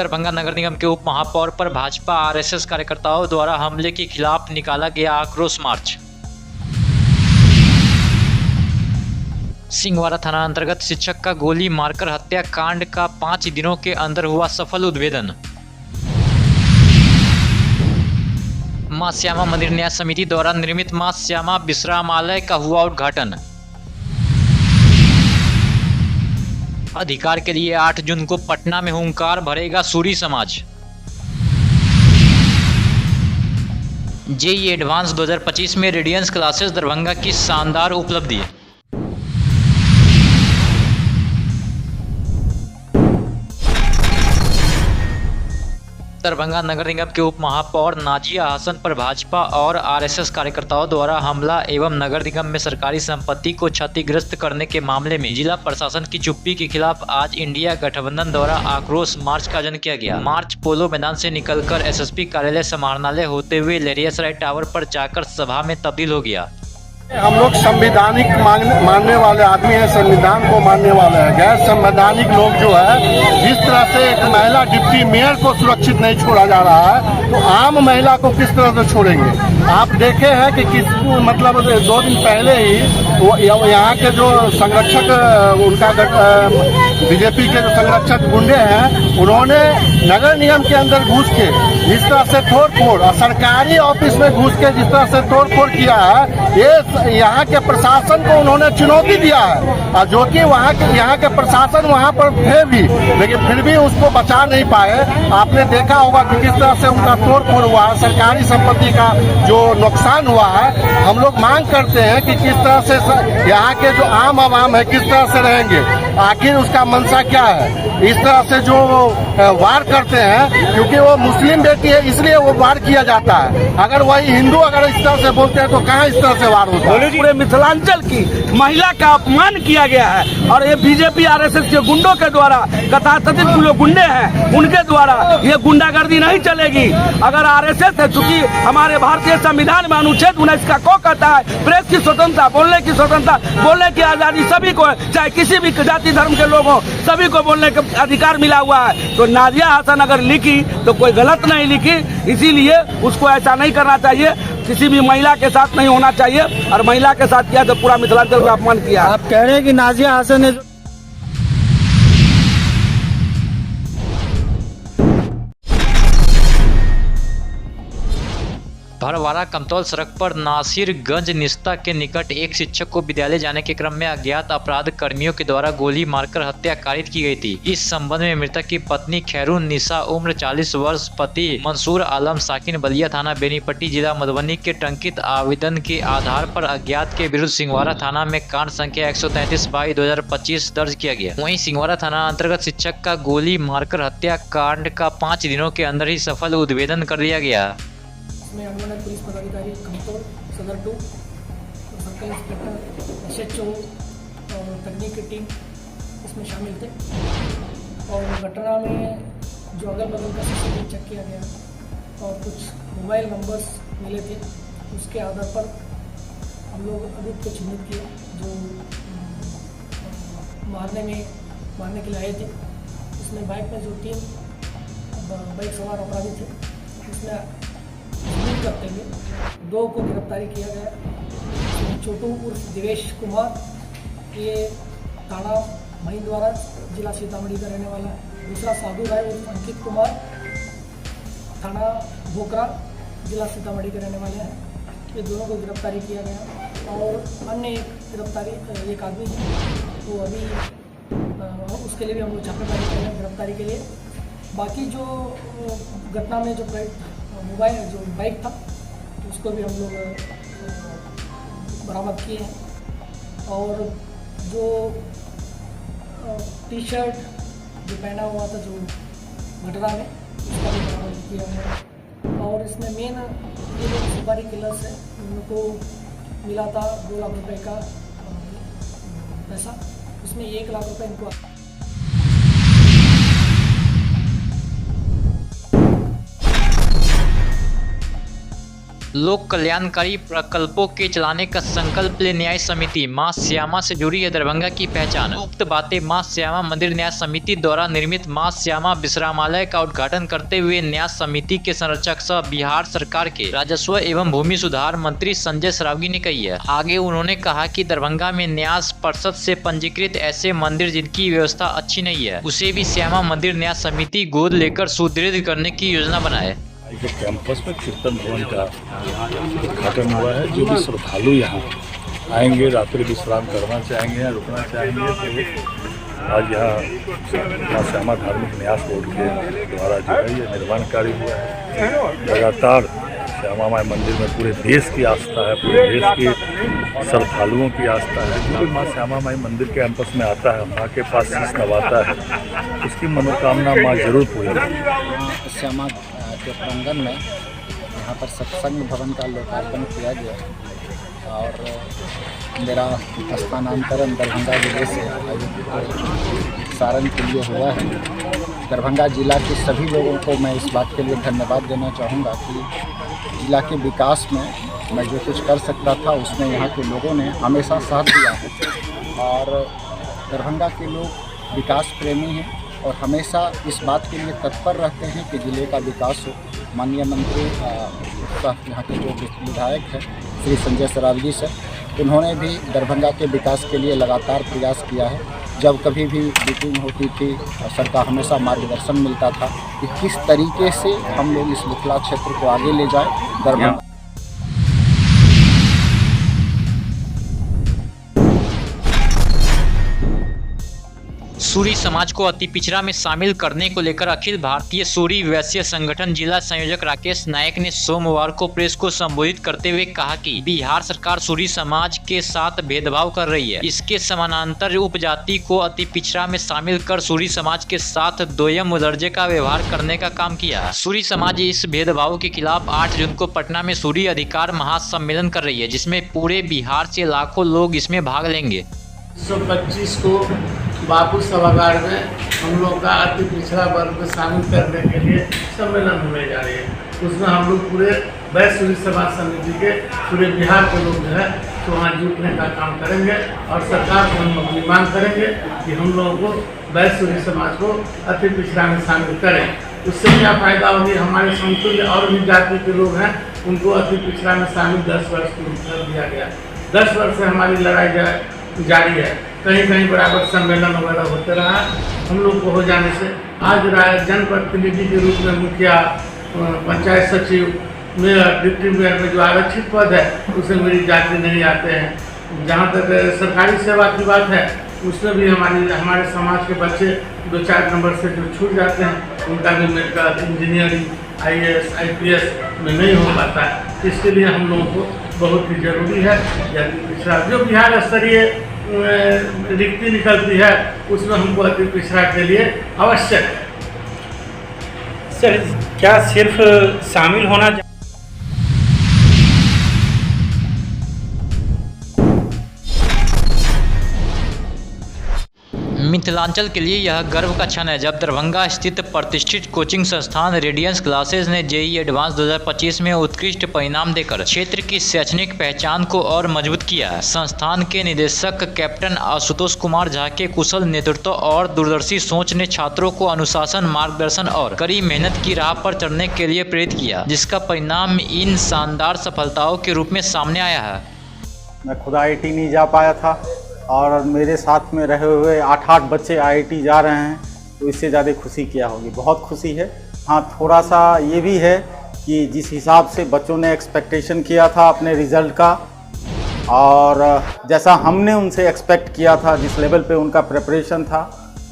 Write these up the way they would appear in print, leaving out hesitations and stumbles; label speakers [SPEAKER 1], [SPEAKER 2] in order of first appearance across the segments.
[SPEAKER 1] दरभंगा नगर निगम के उप महापौर पर भाजपा आरएसएस कार्यकर्ताओं द्वारा हमले के खिलाफ निकाला गया आक्रोश मार्च। सिंहवाड़ा थाना अंतर्गत शिक्षक का गोली मारकर हत्याकांड का 5 दिनों के अंदर हुआ सफल उद्भेदन। मां श्यामा मंदिर न्यास समिति द्वारा निर्मित मां श्यामा विश्रामालय का हुआ उद्घाटन। अधिकार के लिए 8 जून को पटना में हुंकार भरेगा सूरी समाज। जेईई एडवांस 2025 में रेडियंस क्लासेस दरभंगा की शानदार उपलब्धि। दरभंगा नगर निगम के उप महापौर नाजिया हसन पर भाजपा और आरएसएस कार्यकर्ताओं द्वारा हमला एवं नगर निगम में सरकारी संपत्ति को क्षतिग्रस्त करने के मामले में जिला प्रशासन की चुप्पी के खिलाफ आज इंडिया गठबंधन द्वारा आक्रोश मार्च का आयोजन किया गया। मार्च पोलो मैदान से निकलकर एसएसपी कार्यालय समाहरणालय होते हुए लहरियासराय टावर पर जाकर सभा में तब्दील हो गया।
[SPEAKER 2] हम लोग संवैधानिक मानने वाले आदमी हैं, संविधान को मानने वाले हैं। गैर संवैधानिक लोग जो है, जिस तरह से एक महिला डिप्टी मेयर को सुरक्षित नहीं छोड़ा जा रहा है, तो आम महिला को किस तरह से छोड़ेंगे। आप देखे हैं कि किस मतलब 2 दिन पहले ही यहाँ के जो संरक्षक उनका बीजेपी के जो संरक्षक गुंडे हैं, उन्होंने नगर निगम के अंदर घुस के जिस तरह से तोड़फोड़ और सरकारी ऑफिस में घुस के जिस तरह से तोड़फोड़ किया है, ये यहाँ के प्रशासन को उन्होंने चुनौती दिया है। और जो कि यहाँ के प्रशासन वहाँ पर थे भी, लेकिन फिर भी उसको बचा नहीं पाए। आपने देखा होगा कि किस तरह से उनका तोड़फोड़ हुआ है, सरकारी संपत्ति का जो नुकसान हुआ है। हम लोग मांग करते हैं कि किस तरह से यहाँ के जो आम आवाम है किस तरह से रहेंगे, आखिर उसका मंशा क्या है। इस तरह से जो वार करते हैं, क्योंकि वो मुस्लिम बेटी है इसलिए वो वार किया जाता है। अगर वही हिंदू अगर इस तरह से बोलते हैं तो कहाँ इस तरह से वार होता है।
[SPEAKER 3] पूरे मिथिलांचल की महिला का अपमान किया गया है और ये बीजेपी आरएसएस के गुंडों के द्वारा, कथाकथित जो गुंडे हैं उनके द्वारा ये गुंडागर्दी नहीं चलेगी। अगर आरएसएस है, चूंकि हमारे भारतीय संविधान में अनुच्छेद 19 का को कहता है प्रेस की स्वतंत्रता, बोलने की स्वतंत्रता, बोलने की आजादी सभी को, चाहे किसी भी जाति धर्म के लोग हों, सभी को बोलने का अधिकार मिला हुआ है। तो नाजिया हसन अगर लिखी तो कोई गलत नहीं लिखी, इसीलिए उसको ऐसा नहीं करना चाहिए। किसी भी महिला के साथ नहीं होना चाहिए, और महिला के साथ किया तो पूरा मिथिलांचल का अपमान किया।
[SPEAKER 4] आप कह रहे हैं कि नाजिया हसन ने
[SPEAKER 1] भरवाड़ा कमतौल सड़क पर नासिरगंज निस्ता के निकट एक शिक्षक को विद्यालय जाने के क्रम में अज्ञात अपराध कर्मियों के द्वारा गोली मारकर हत्या कारित की गई थी। इस संबंध में मृतक की पत्नी खैरून निसा उम्र 40 वर्ष, पति मंसूर आलम साकिन बलिया थाना बेनीपट्टी जिला मधुबनी के टंकित आवेदन के आधार पर अज्ञात के विरुद्ध सिंहवाड़ा थाना में कांड संख्या 133/2025 दर्ज किया गया। वहीं सिंहवाड़ा थाना अंतर्गत शिक्षक का गोली मारकर हत्या कांड का 5 दिनों के अंदर ही सफल उद्भेदन कर दिया गया।
[SPEAKER 5] इसमें अनुमंडल पुलिस पदाधिकारी कमतौल सदर 2, सर्कल इंस्पेक्टर, SHO और तकनीक की टीम इसमें शामिल थे। और घटना में जो अगल बगल का CCTV चेक किया गया और कुछ मोबाइल नंबर्स मिले थे, उसके आधार पर हम लोग आरोपी को चिन्हित किए जो मारने के लिए आए थे। इसमें बाइक में जो 3 बाइक सवार अपराधी थे, उसमें करते हुए 2 को गिरफ्तारी किया गया। छोटू उर्फ देवेश कुमार, ये थाना महिंदवाड़ा जिला सीतामढ़ी का रहने वाला है। दूसरा साधु राय उर्फ अंकित कुमार, थाना भोकरा जिला सीतामढ़ी के रहने वाले हैं। ये दोनों को गिरफ्तारी किया गया और अन्य एक आदमी है, तो अभी उसके लिए भी हम लोग छापेमारी कर रहे हैं गिरफ्तारी के लिए। बाकी जो घटना में जो मोबाइल जो बाइक था, तो उसको भी हम लोग बरामद किए हैं। और जो टी-शर्ट जो पहना हुआ था जो घटना में, उसका भी बरामद किया है। और इसमें मेन ये जो सुपारी किलर्स है, उनको मिला था 2 लाख रुपए का पैसा, उसमें 1 लाख रुपए इनको
[SPEAKER 1] लोक कल्याणकारी प्रकल्पों के चलाने का संकल्प ले न्याय समिति। मां श्यामा से जुड़ी है दरभंगा की पहचान। उक्त बातें मां श्यामा मंदिर न्याय समिति द्वारा निर्मित मां श्यामा विश्रामालय का उद्घाटन करते हुए न्याय समिति के संरक्षक सह बिहार सरकार के राजस्व एवं भूमि सुधार मंत्री संजय सरावगी ने कही है। आगे उन्होंने कहा कि दरभंगा में न्यास पर्षद से पंजीकृत ऐसे मंदिर जिनकी व्यवस्था अच्छी नहीं है, उसे भी श्यामा मंदिर न्याय समिति गोद लेकर सुदृढ़ करने की योजना बनाए।
[SPEAKER 6] जो कैंपस में कीर्तन भवन का उद्घाटन हुआ है, जो भी श्रद्धालु यहाँ आएंगे, रात्रि विश्राम करना चाहेंगे या रुकना चाहेंगे, तो आज यहाँ मां श्यामा धार्मिक न्यास बोर्ड के द्वारा जो है ये निर्माण कार्य हुआ है। लगातार श्यामा माई मंदिर में पूरे देश की आस्था है, पूरे देश के श्रद्धालुओं की आस्था है। जो भी मां श्यामा माई मंदिर कैंपस में आता है, माँ के पास शीश नवाता है, उसकी मनोकामना माँ जरूर पूरी करेगी।
[SPEAKER 4] श्यामा के प्रांगण में यहाँ पर सत्संग भवन का लोकार्पण किया गया और मेरा स्थानांतरण दरभंगा जिले से सारण के लिए हुआ है। दरभंगा जिला के सभी लोगों को मैं इस बात के लिए धन्यवाद देना चाहूँगा कि जिला के विकास में मैं जो कुछ कर सकता था उसमें यहाँ के लोगों ने हमेशा साथ दिया है और दरभंगा के लोग विकास प्रेमी हैं और हमेशा इस बात के लिए तत्पर रहते हैं कि जिले का विकास हो। माननीय मंत्री यहाँ के जो विधायक हैं श्री संजय सरावगी सर, उन्होंने भी दरभंगा के विकास के लिए लगातार प्रयास किया है। जब कभी भी मीटिंग होती थी सर का हमेशा मार्गदर्शन मिलता था कि किस तरीके से हम लोग इस मिथिला क्षेत्र को आगे ले जाएं। दरभंगा
[SPEAKER 1] सूरी समाज को अति पिछड़ा में शामिल करने को लेकर अखिल भारतीय सूरी वैश्य संगठन जिला संयोजक राकेश नायक ने सोमवार को प्रेस को संबोधित करते हुए कहा कि बिहार सरकार सूरी समाज के साथ भेदभाव कर रही है। इसके समानांतर उपजाति को अति पिछड़ा में शामिल कर सूरी समाज के साथ दोयम दर्जे का व्यवहार करने का काम किया। सूरी समाज इस भेदभाव के खिलाफ 8 जून को पटना में सूरी अधिकार महासम्मेलन कर रही है, जिसमें पूरे बिहार से लाखों लोग इसमें भाग लेंगे।
[SPEAKER 7] 125 को बापू सभागार में हम लोग का अति पिछड़ा वर्ग में शामिल करने के लिए सम्मेलन होने जा रही है। उसमें हम लोग पूरे वैश्य सूरी समाज समिति के पूरे बिहार के लोग जो है तो वहाँ जुटने का काम करेंगे और सरकार को हम अपनी मांग करेंगे कि हम लोगों को वैश्य सूरी समाज को अति पिछड़ा में शामिल करें। उससे क्या फायदा होगी, हमारे समतुल्य और भी जाति के लोग हैं उनको अति पिछड़ा में शामिल 10 वर्ष कर दिया गया। 10 वर्ष से हमारी लड़ाई जारी है। कहीं कहीं बराबर सम्मेलन वगैरह होते रहा। हम लोग को हो जाने से आज जनप्रतिनिधि के रूप में मुखिया, पंचायत सचिव, मेयर, डिप्टी मेयर में जो आरक्षित पद है उसमें मेरी जाति नहीं आते हैं। जहाँ तक सरकारी सेवा की बात है उसमें भी हमारे समाज के बच्चे 2-4 नंबर से जो छूट जाते हैं उनका भी मेडिकल, इंजीनियरिंग, IAS, IPS में नहीं हो पाता है। इसके लिए हम लोगों को बहुत ही जरूरी है यदि पिछड़ा जो बिहार स्तरीय रिक्ति निकलती है उसमें हमको अति पिछड़ा के लिए आवश्यक है।
[SPEAKER 8] सर क्या सिर्फ शामिल होना
[SPEAKER 1] मिथिलांचल के लिए यह गर्व का क्षण है जब दरभंगा स्थित प्रतिष्ठित कोचिंग संस्थान रेडियंस क्लासेस ने जेईई एडवांस 2025 में उत्कृष्ट परिणाम देकर क्षेत्र की शैक्षणिक पहचान को और मजबूत किया। संस्थान के निदेशक कैप्टन आशुतोष कुमार झा के कुशल नेतृत्व और दूरदर्शी सोच ने छात्रों को अनुशासन, मार्गदर्शन और कड़ी मेहनत की राह पर चढ़ने के लिए प्रेरित किया, जिसका परिणाम इन शानदार सफलताओं के रूप में सामने आया है।
[SPEAKER 9] मैं खुद IIT नहीं जा पाया था और मेरे साथ में रहे हुए 8 बच्चे IIT जा रहे हैं, तो इससे ज़्यादा खुशी क्या होगी। बहुत खुशी है। हाँ, थोड़ा सा ये भी है कि जिस हिसाब से बच्चों ने एक्सपेक्टेशन किया था अपने रिज़ल्ट का और जैसा हमने उनसे एक्सपेक्ट किया था, जिस लेवल पे उनका प्रिपरेशन था,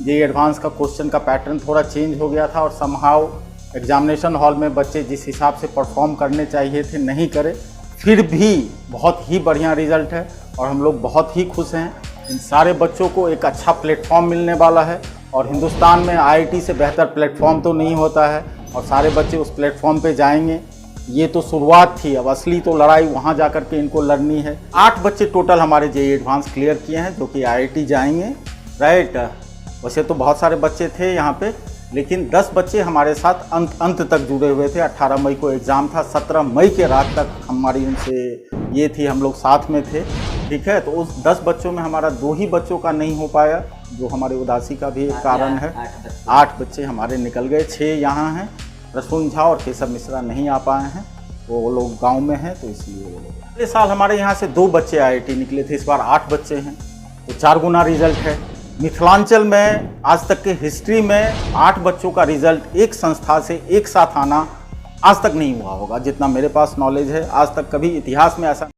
[SPEAKER 9] जेईई एडवांस का क्वेश्चन का पैटर्न थोड़ा चेंज हो गया था और समहाउ एग्जामिनेशन हॉल में बच्चे जिस हिसाब से परफॉर्म करने चाहिए थे नहीं करे। फिर भी बहुत ही बढ़िया रिज़ल्ट है और हम लोग बहुत ही खुश हैं। इन सारे बच्चों को एक अच्छा प्लेटफॉर्म मिलने वाला है और हिंदुस्तान में IIT से बेहतर प्लेटफॉर्म तो नहीं होता है और सारे बच्चे उस प्लेटफॉर्म पे जाएंगे। ये तो शुरुआत थी, अब असली तो लड़ाई वहाँ जा कर के इनको लड़नी है। 8 बच्चे टोटल हमारे जेईई एडवांस क्लियर किए हैं जो कि IIT जाएंगे, राइट। वैसे तो बहुत सारे बच्चे थे यहाँ पे, लेकिन 10 बच्चे हमारे साथ अंत तक जुड़े हुए थे। 18 मई को एग्ज़ाम था, 17 मई के रात तक हमारी उनसे ये थी, हम लोग साथ में थे। ठीक है, तो उस 10 बच्चों में हमारा 2 ही बच्चों का नहीं हो पाया, जो हमारे उदासी का भी एक कारण है। 8 बच्चे हमारे निकल गए, 6 यहाँ हैं, रसूल झा और केशव मिश्रा नहीं आ पाए हैं, वो लोग गांव में हैं, तो इसलिए वो लोग। अगले साल हमारे यहाँ से 2 बच्चे IIT निकले थे, इस बार 8 बच्चे हैं, तो 4 गुना रिजल्ट है। मिथिलांचल में आज तक के हिस्ट्री में 8 बच्चों का रिजल्ट एक संस्था से एक साथ आना आज तक नहीं हुआ होगा, जितना मेरे पास नॉलेज है। आज तक कभी इतिहास में ऐसा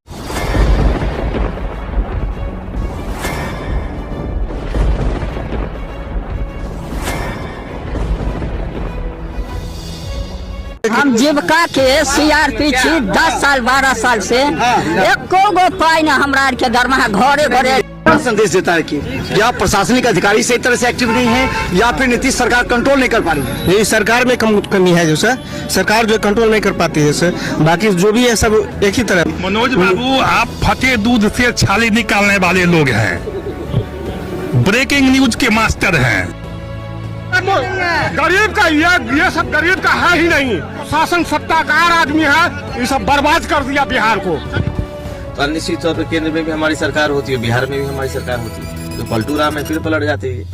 [SPEAKER 10] हम जीविका के CRP छी 10 साल 12 साल से एको गो पाई ना हमरा के दरमाहा घरे घरे।
[SPEAKER 3] संदेश देता है कि या प्रशासनिक अधिकारी सही तरह से एक्टिव नहीं है या फिर नीतीश सरकार कंट्रोल नहीं कर पा रही है।
[SPEAKER 11] यही सरकार में कमी है जो सर, सरकार जो कंट्रोल नहीं कर पाती है सर, बाकी जो भी है सब एक ही तरह।
[SPEAKER 6] मनोज बाबू, आप फटे दूध से छाली निकालने वाले लोग हैं, ब्रेकिंग न्यूज के मास्टर हैं।
[SPEAKER 2] गरीब का ये सब गरीब का है ही नहीं, शासन सत्ताकार आदमी है, ये सब बर्बाद कर दिया बिहार को।
[SPEAKER 12] तो निश्चित तौर पर केंद्र में भी हमारी सरकार होती है, बिहार में भी हमारी सरकार होती है, तो पलटू राम में फिर पलट जाती है।